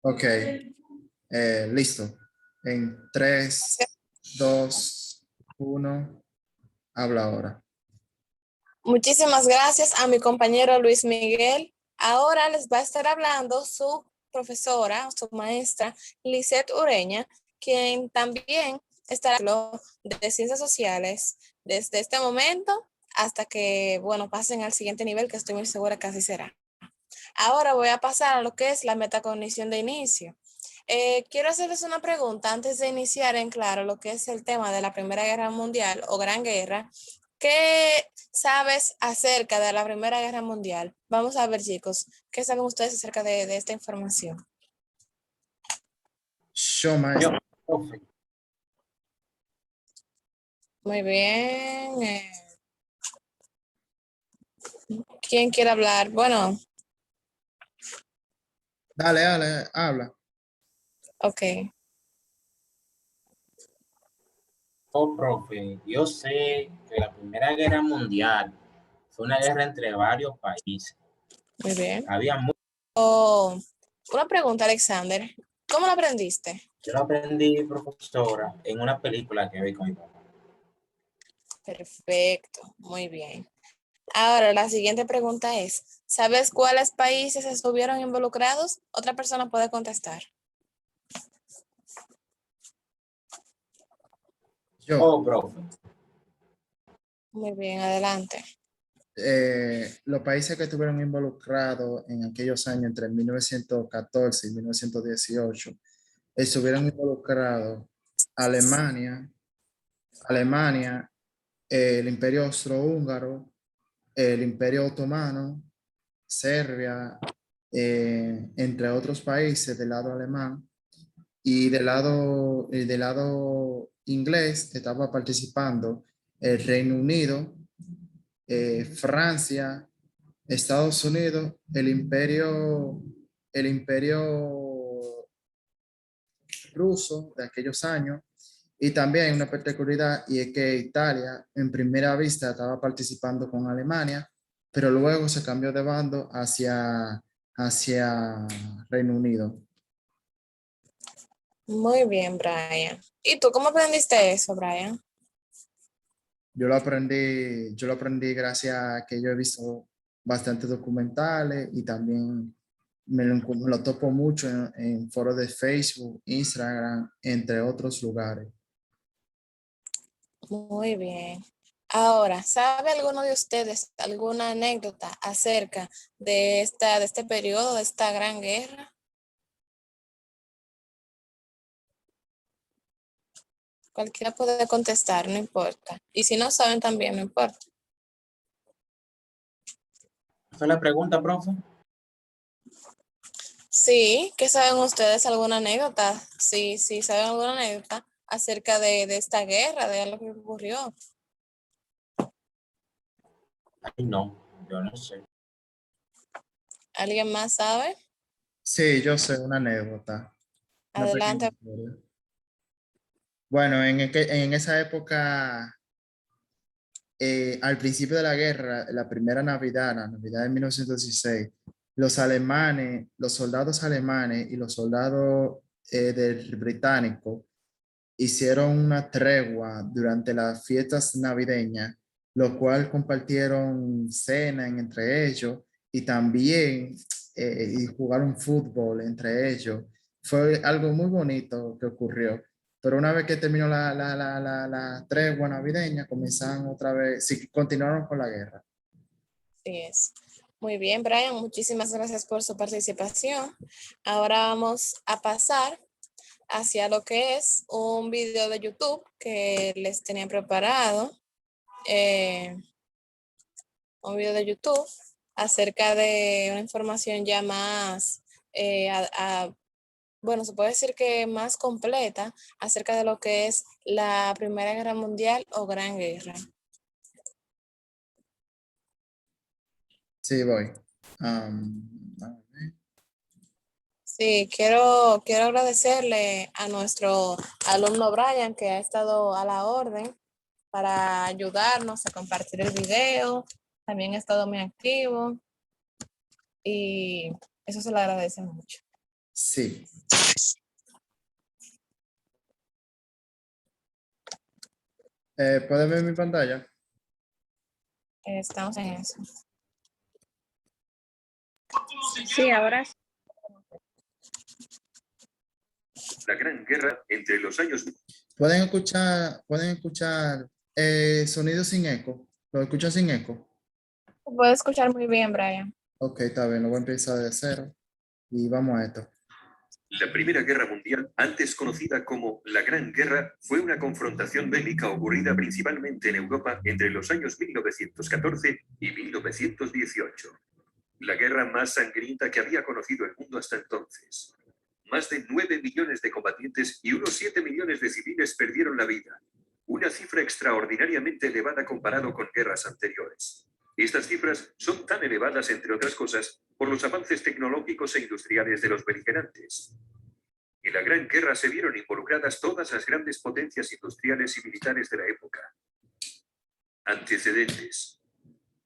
Ok, listo. En 3, 2, 1, habla ahora. Muchísimas gracias a mi compañero Luis Miguel. Ahora les va a estar hablando su profesora, su maestra, Lisette Ureña, quien también estará hablando de ciencias sociales desde este momento hasta que, bueno, pasen al siguiente nivel, que estoy muy segura que así será. Ahora voy a pasar a lo que es la metacognición de inicio. Quiero hacerles una pregunta antes de iniciar en claro lo que es el tema de la Primera Guerra Mundial o Gran Guerra. ¿Qué sabes acerca de la Primera Guerra Mundial? Vamos a ver, chicos, ¿qué saben ustedes acerca de esta información? Yo, maestro. Muy bien. ¿Quién quiere hablar? Bueno, Dale, dale, habla. ok. Oh, profe, yo sé que la Primera Guerra Mundial fue una guerra entre varios países. Muy bien. Había Oh, una pregunta, Alexander. ¿Cómo lo aprendiste? Yo lo aprendí, profesora, en una película que vi con mi papá. Perfecto, muy bien. Ahora, la siguiente pregunta es, ¿sabes cuáles países estuvieron involucrados? Otra persona puede contestar. Yo. Oh, profe. Muy bien, adelante. Los países que estuvieron involucrados en aquellos años entre 1914 y 1918 estuvieron involucrados Alemania, el Imperio Austrohúngaro, el Imperio Otomano, Serbia, entre otros países del lado alemán, y del lado inglés estaba participando el Reino Unido, Francia, Estados Unidos, el imperio ruso de aquellos años, y también una particularidad, y es que Italia en primera vista estaba participando con Alemania, pero luego se cambió de bando hacia Reino Unido. Muy bien, Brian. ¿Y tú cómo aprendiste eso, Brian? Yo lo aprendí gracias a que yo he visto bastantes documentales y también me lo topo mucho en foros de Facebook, Instagram, entre otros lugares. Muy bien. Ahora, ¿sabe alguno de ustedes alguna anécdota acerca de este periodo, de esta gran guerra? Cualquiera puede contestar, no importa. Y si no saben también, no importa. ¿Esa es la pregunta, profe? Sí, ¿qué saben ustedes? ¿Alguna anécdota? Sí, sí, ¿saben alguna anécdota acerca de esta guerra, de algo que ocurrió? Ay, no, yo no sé. ¿Alguien más sabe? Sí, yo sé una anécdota, una pequeña Adelante. historia. Bueno, en esa época, al principio de la guerra, la primera Navidad, la Navidad de 1916, los soldados alemanes y los soldados del británico hicieron una tregua durante las fiestas navideñas, lo cual compartieron cena entre ellos y también y jugaron fútbol entre ellos. Fue algo muy bonito que ocurrió. Pero una vez que terminó la tregua navideña, comenzaron otra vez, sí, continuaron con la guerra. Así es. Muy bien, Brian, muchísimas gracias por su participación. Ahora vamos a pasar hacia lo que es un video de YouTube que les tenía preparado. Un video de YouTube acerca de una información ya más, bueno, se puede decir que más completa acerca de lo que es la Primera Guerra Mundial o Gran Guerra. Sí, voy. Sí, quiero agradecerle a nuestro alumno Brian que ha estado a la orden para ayudarnos a compartir el video. También ha estado muy activo. y eso se le agradece mucho. Sí. ¿Puedes ver mi pantalla? Estamos en eso. Sí, ahora sí. La Gran Guerra entre los años... ¿Pueden escuchar sonido sin eco? ¿Lo escuchan sin eco? Se puede escuchar muy bien, Brian. Ok, está bien, lo voy a empezar de cero. Y vamos a esto. La Primera Guerra Mundial, antes conocida como la Gran Guerra, fue una confrontación bélica ocurrida principalmente en Europa entre los años 1914 y 1918. La guerra más sangrienta que había conocido el mundo hasta entonces. Más de 9 millones de combatientes y unos 7 millones de civiles perdieron la vida. Una cifra extraordinariamente elevada comparado con guerras anteriores. Estas cifras son tan elevadas, entre otras cosas, por los avances tecnológicos e industriales de los beligerantes. En la Gran Guerra se vieron involucradas todas las grandes potencias industriales y militares de la época. Antecedentes.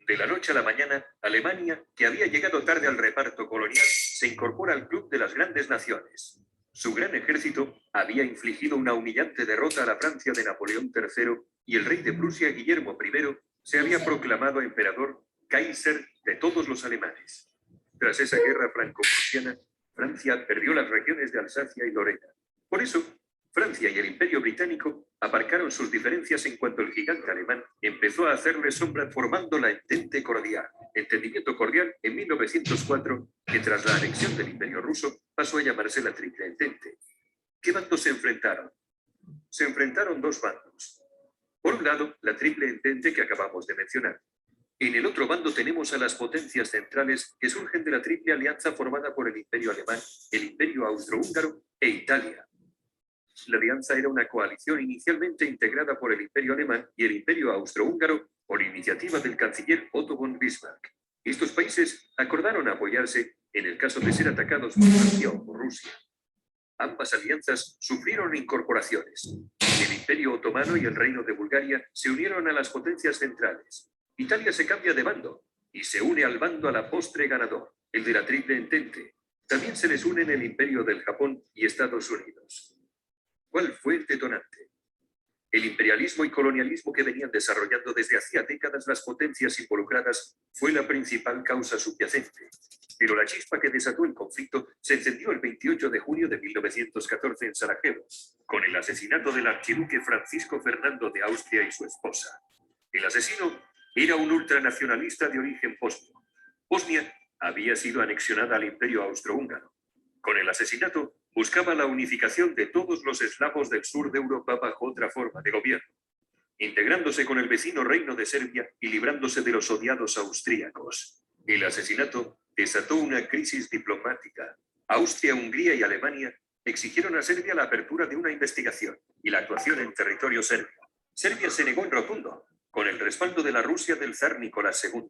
De la noche a la mañana, Alemania, que había llegado tarde al reparto colonial, se incorpora al club de las grandes naciones. Su gran ejército había infligido una humillante derrota a la Francia de Napoleón III y el rey de Prusia, Guillermo I, se había proclamado emperador, Kaiser de todos los alemanes. Tras esa guerra franco-prusiana, Francia perdió las regiones de Alsacia y Lorena. Por eso, Francia y el Imperio Británico aparcaron sus diferencias en cuanto el gigante alemán empezó a hacerle sombra formando la Entendimiento Cordial en 1904, que tras la anexión del Imperio Ruso pasó a llamarse la Triple Entente. ¿Qué bandos se enfrentaron? Se enfrentaron dos bandos. Por un lado, la Triple Entente que acabamos de mencionar. En el otro bando tenemos a las potencias centrales que surgen de la Triple Alianza formada por el Imperio Alemán, el Imperio Austrohúngaro e Italia. La alianza era una coalición inicialmente integrada por el Imperio Alemán y el Imperio Austrohúngaro por iniciativa del canciller Otto von Bismarck. Estos países acordaron apoyarse en el caso de ser atacados por Francia o por Rusia. Ambas alianzas sufrieron incorporaciones. El Imperio Otomano y el Reino de Bulgaria se unieron a las potencias centrales. Italia se cambia de bando y se une al bando a la postre ganador, el de la Triple Entente. También se les unen el Imperio del Japón y Estados Unidos. ¿Cuál fue el detonante? El imperialismo y colonialismo que venían desarrollando desde hacía décadas las potencias involucradas fue la principal causa subyacente. Pero la chispa que desató el conflicto se encendió el 28 de junio de 1914 en Sarajevo, con el asesinato del archiduque Francisco Fernando de Austria y su esposa. El asesino era un ultranacionalista de origen bosnio. Bosnia había sido anexionada al Imperio Austrohúngaro. Con el asesinato, buscaba la unificación de todos los eslavos del sur de Europa bajo otra forma de gobierno, integrándose con el vecino reino de Serbia y librándose de los odiados austríacos. El asesinato desató una crisis diplomática. Austria, Hungría y Alemania exigieron a Serbia la apertura de una investigación y la actuación en territorio serbio. Serbia se negó en rotundo, con el respaldo de la Rusia del zar Nicolás II.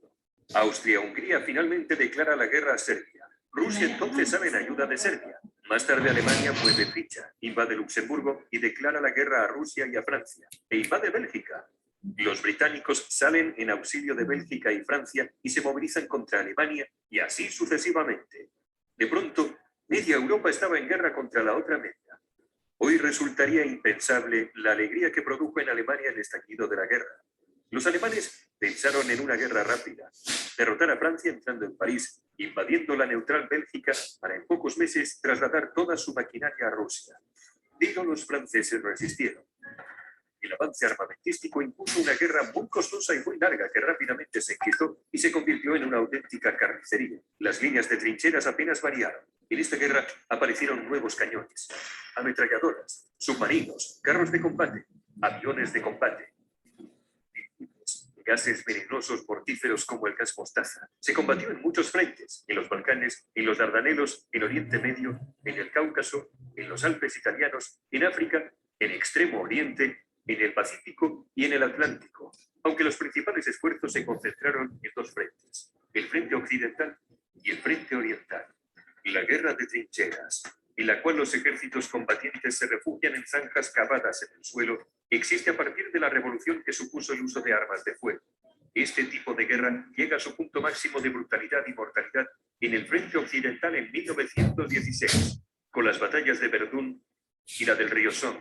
Austria-Hungría finalmente declara la guerra a Serbia. Rusia entonces sale en ayuda de Serbia. Más tarde Alemania mueve ficha, invade Luxemburgo y declara la guerra a Rusia y a Francia, e invade Bélgica. Los británicos salen en auxilio de Bélgica y Francia y se movilizan contra Alemania y así sucesivamente. De pronto, media Europa estaba en guerra contra la otra media. Hoy resultaría impensable la alegría que produjo en Alemania el estallido de la guerra. Los alemanes pensaron en una guerra rápida, derrotar a Francia entrando en París, invadiendo la neutral Bélgica para en pocos meses trasladar toda su maquinaria a Rusia. Pero los franceses resistieron. El avance armamentístico impuso una guerra muy costosa y muy larga que rápidamente se enquistó y se convirtió en una auténtica carnicería. Las líneas de trincheras apenas variaron. En esta guerra aparecieron nuevos cañones, ametralladoras, submarinos, carros de combate, aviones de combate, gases venenosos mortíferos como el gas mostaza. Se combatió en muchos frentes, en los Balcanes, en los Dardanelos, en Oriente Medio, en el Cáucaso, en los Alpes italianos, en África, en Extremo Oriente, en el Pacífico y en el Atlántico, aunque los principales esfuerzos se concentraron en dos frentes, el frente occidental y el frente oriental. La guerra de trincheras, en la cual los ejércitos combatientes se refugian en zanjas cavadas en el suelo, existe a partir de la revolución que supuso el uso de armas de fuego. Este tipo de guerra llega a su punto máximo de brutalidad y mortalidad en el frente occidental en 1916, con las batallas de Verdún y la del río Somme.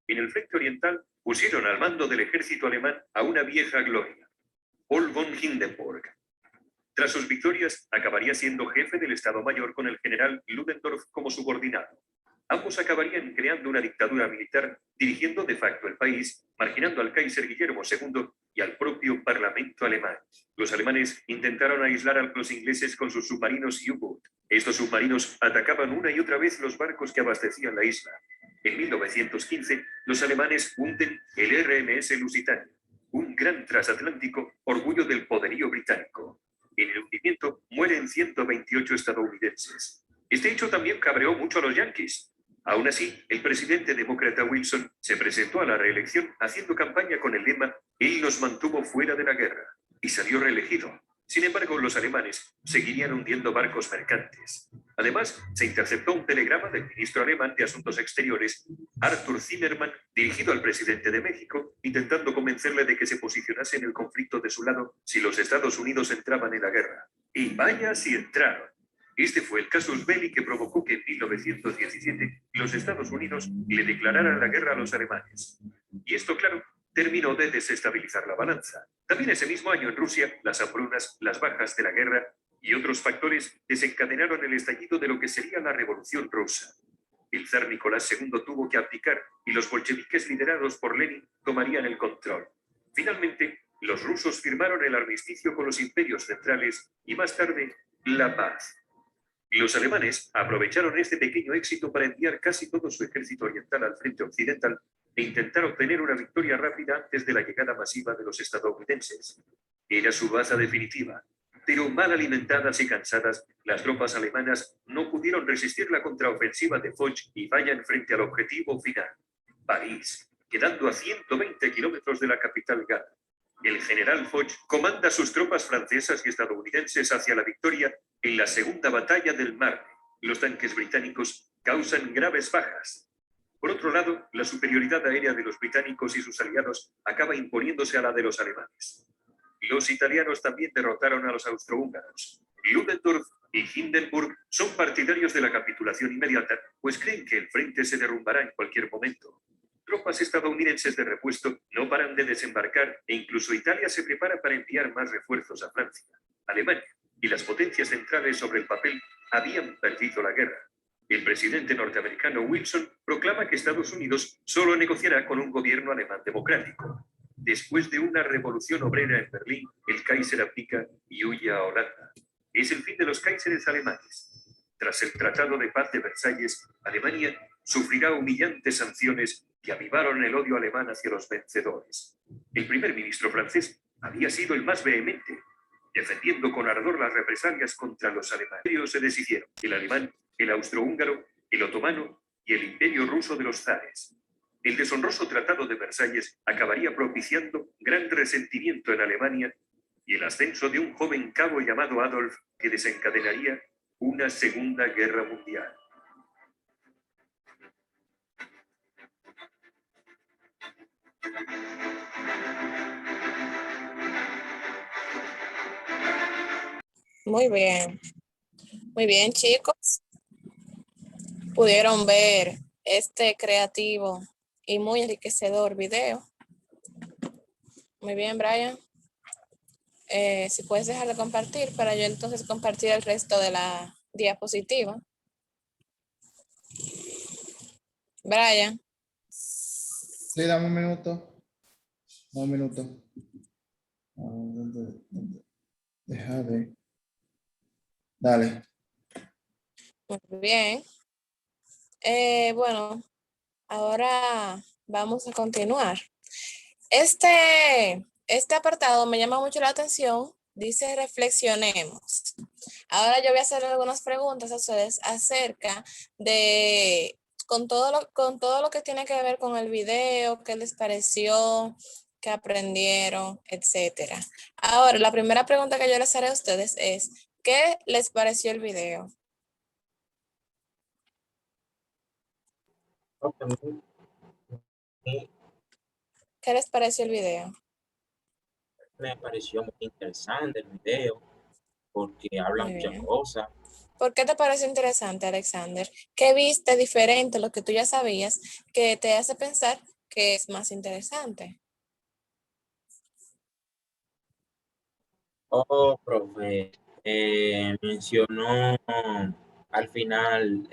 En el frente oriental pusieron al mando del ejército alemán a una vieja gloria, Paul von Hindenburg. Tras sus victorias, acabaría siendo jefe del Estado Mayor con el general Ludendorff como subordinado. Ambos acabarían creando una dictadura militar, dirigiendo de facto el país, marginando al Kaiser Guillermo II y al propio Parlamento alemán. Los alemanes intentaron aislar a los ingleses con sus submarinos U-Boot. Estos submarinos atacaban una y otra vez los barcos que abastecían la isla. En 1915, los alemanes hunden el RMS Lusitania, un gran transatlántico orgullo del poderío británico. En el hundimiento mueren 128 estadounidenses. Este hecho también cabreó mucho a los yanquis. Aún así, el presidente demócrata Wilson se presentó a la reelección haciendo campaña con el lema «Él nos mantuvo fuera de la guerra» y salió reelegido. Sin embargo, los alemanes seguirían hundiendo barcos mercantes. Además, se interceptó un telegrama del ministro alemán de Asuntos Exteriores, Arthur Zimmermann, dirigido al presidente de México, intentando convencerle de que se posicionase en el conflicto de su lado si los Estados Unidos entraban en la guerra. Y vaya si entraron. Este fue el casus belli que provocó que en 1917 los Estados Unidos le declararan la guerra a los alemanes. Y esto, claro, terminó de desestabilizar la balanza. También ese mismo año en Rusia, las hambrunas, las bajas de la guerra y otros factores desencadenaron el estallido de lo que sería la Revolución Rusa. El zar Nicolás II tuvo que abdicar y los bolcheviques liderados por Lenin tomarían el control. Finalmente, los rusos firmaron el armisticio con los imperios centrales y más tarde, la paz. Los alemanes aprovecharon este pequeño éxito para enviar casi todo su ejército oriental al frente occidental e intentar obtener una victoria rápida antes de la llegada masiva de los estadounidenses. Era su baza definitiva, pero mal alimentadas y cansadas, las tropas alemanas no pudieron resistir la contraofensiva de Foch y fallan frente al objetivo final, París, quedando a 120 kilómetros de la capital gala. El general Foch comanda sus tropas francesas y estadounidenses hacia la victoria en la segunda batalla del Marne. Los tanques británicos causan graves bajas. Por otro lado, la superioridad aérea de los británicos y sus aliados acaba imponiéndose a la de los alemanes. Los italianos también derrotaron a los austrohúngaros. Ludendorff y Hindenburg son partidarios de la capitulación inmediata, pues creen que el frente se derrumbará en cualquier momento. Tropas estadounidenses de repuesto no paran de desembarcar e incluso Italia se prepara para enviar más refuerzos a Francia. Alemania y las potencias centrales sobre el papel habían perdido la guerra. El presidente norteamericano Wilson proclama que Estados Unidos solo negociará con un gobierno alemán democrático. Después de una revolución obrera en Berlín, el Kaiser abdica y huye a Holanda. Es el fin de los Kaiseres alemanes. Tras el Tratado de Paz de Versalles, Alemania sufrirá humillantes sanciones que avivaron el odio alemán hacia los vencedores. El primer ministro francés había sido el más vehemente, defendiendo con ardor las represalias contra los alemanes. Se deshicieron el alemán, el austrohúngaro, el otomano y el imperio ruso de los zares. El deshonroso Tratado de Versalles acabaría propiciando gran resentimiento en Alemania y el ascenso de un joven cabo llamado Adolf que desencadenaría una Segunda Guerra Mundial. Muy bien, chicos. Pudieron ver este creativo y muy enriquecedor video. Muy bien, Brian. Si puedes dejar de compartir para yo entonces compartir el resto de la diapositiva. Brian. Sí, dame un minuto. Un minuto. Deja de. Dale. Muy bien. Bueno, ahora vamos a continuar. Este apartado me llama mucho la atención. Dice reflexionemos. Ahora yo voy a hacer algunas preguntas a ustedes acerca de con todo lo que tiene que ver con el video, qué les pareció, qué aprendieron, etcétera. Ahora, la primera pregunta que yo les haré a ustedes es, ¿qué les pareció el video? ¿Qué les pareció el video? Me pareció muy interesante el video. porque habla Muy muchas bien. cosas. ¿Por qué te parece interesante, Alexander? ¿Qué viste diferente a lo que tú ya sabías que te hace pensar que es más interesante? Oh, profe, mencionó al final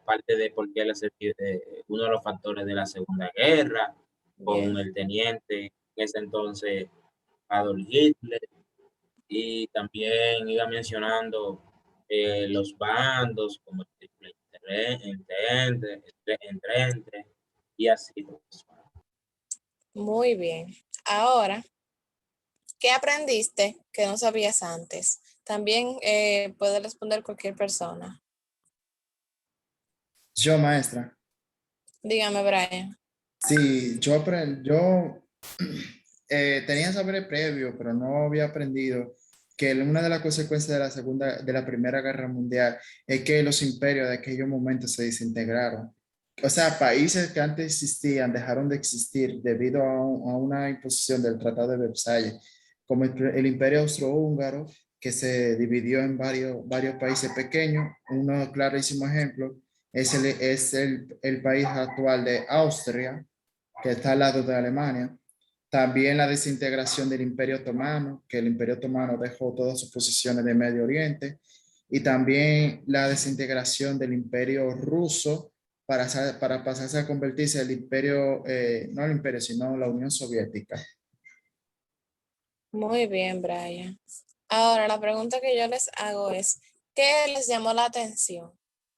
parte de por qué uno de los factores de la Segunda Guerra con Bien, el teniente en ese entonces Adolf Hitler, y también iba mencionando los bandos como el Triple Entente y así, profesor. muy bien. Ahora, ¿qué aprendiste que no sabías antes? También puede responder cualquier persona. Yo, maestra. Dígame, Brian. Sí, yo tenía saber previo, pero no había aprendido que una de las consecuencias de la Primera Guerra Mundial es que los imperios de aquellos momentos se desintegraron. O sea, países que antes existían dejaron de existir debido a una imposición del Tratado de Versalles, como el Imperio Austrohúngaro, que se dividió en varios países pequeños. Un clarísimo ejemplo es el país actual de Austria, que está al lado de Alemania. También la desintegración del Imperio Otomano, que el Imperio Otomano dejó todas sus posiciones de Medio Oriente. Y también la desintegración del Imperio Ruso para pasarse a convertirse en el imperio, no el imperio, sino la Unión Soviética. Muy bien, Brian. Ahora, la pregunta que yo les hago es, ¿qué les llamó la atención?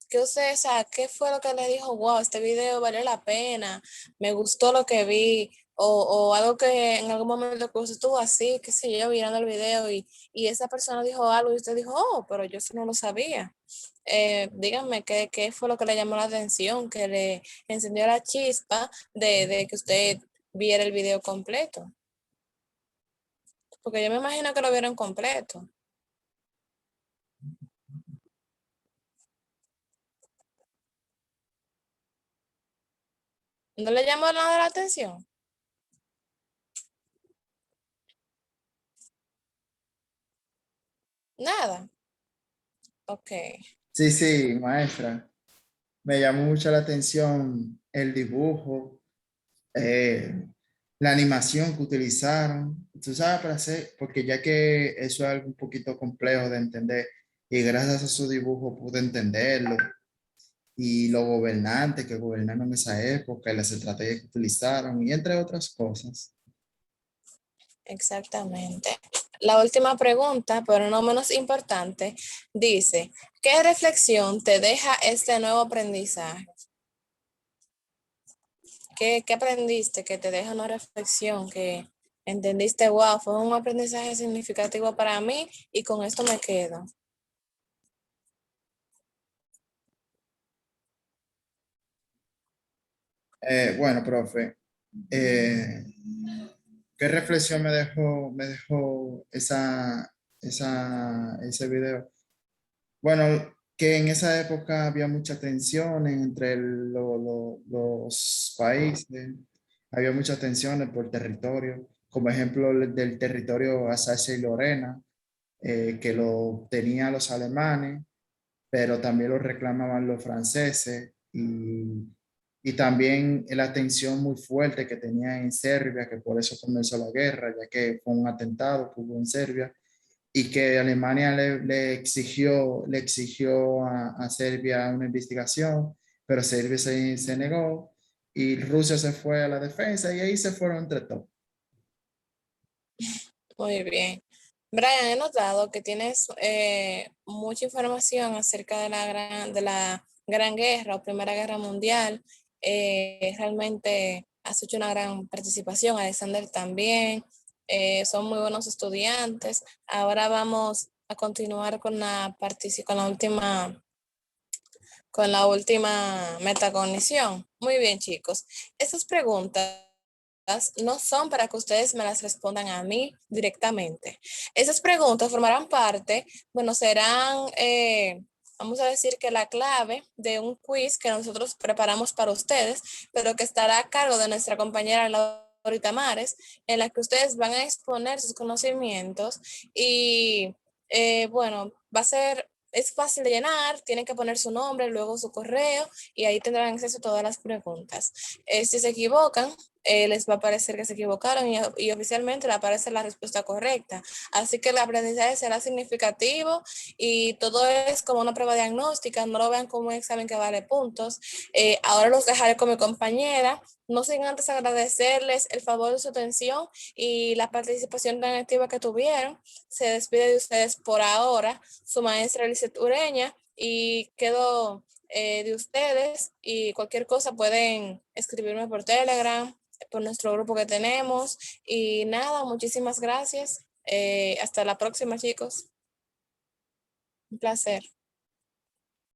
¿Qué ustedes, o sea, qué fue lo que les dijo, wow, este video valió la pena, me gustó lo que vi, o algo que en algún momento que usted estuvo así, qué sé yo, mirando el video y esa persona dijo algo y usted dijo, oh, pero yo eso no lo sabía. Díganme qué fue lo que le llamó la atención, que le encendió la chispa de que usted viera el video completo. Porque yo me imagino que lo vieron completo. ¿No le llamó nada la atención? Nada. Ok. Sí, sí, maestra. Me llamó mucho la atención el dibujo, eh, la animación que utilizaron, tú sabes, para hacer, porque ya que eso es algo un poquito complejo de entender, y gracias a su dibujo pude entenderlo, y los gobernantes que gobernaron en esa época, y las estrategias que utilizaron, y entre otras cosas. Exactamente. La última pregunta, pero no menos importante, dice, ¿qué reflexión te deja este nuevo aprendizaje? ¿Qué aprendiste que te deja una reflexión que entendiste, wow, fue un aprendizaje significativo para mí y con esto me quedo? Bueno, profe, eh, ¿qué reflexión me dejó ese video? Bueno, que en esa época había mucha tensión entre los países, había muchas tensiones por territorio, como ejemplo del territorio Alsacia y Lorena, que lo tenían los alemanes, pero también lo reclamaban los franceses y también la tensión muy fuerte que tenía en Serbia, que por eso comenzó la guerra, ya que fue un atentado que hubo en Serbia y que Alemania le exigió a Serbia una investigación, pero Serbia se negó y Rusia se fue a la defensa y ahí se fueron entre todos. Muy bien. Brian, he notado que tienes mucha información acerca de la Gran Guerra o Primera Guerra Mundial. Realmente has hecho una gran participación, Alexander también. Son muy buenos estudiantes. Ahora vamos a continuar con la última metacognición. Muy bien, chicos. Estas preguntas no son para que ustedes me las respondan a mí directamente. Esas preguntas formarán parte, bueno, serán, vamos a decir que la clave de un quiz que nosotros preparamos para ustedes, pero que estará a cargo de nuestra compañera Laurita Mares, en la que ustedes van a exponer sus conocimientos y bueno, es fácil de llenar, tienen que poner su nombre, luego su correo y ahí tendrán acceso a todas las preguntas. Si se equivocan, les va a aparecer que se equivocaron y oficialmente le aparece la respuesta correcta. Así que el aprendizaje será significativo y todo es como una prueba diagnóstica, no lo vean como un examen que vale puntos. Ahora los dejaré con mi compañera, no sin antes agradecerles el favor de su atención y la participación tan activa que tuvieron. Se despide de ustedes por ahora su maestra Lisette Ureña y quedo de ustedes y cualquier cosa pueden escribirme por Telegram, por nuestro grupo que tenemos y nada, muchísimas gracias. Hasta la próxima, chicos. Un placer.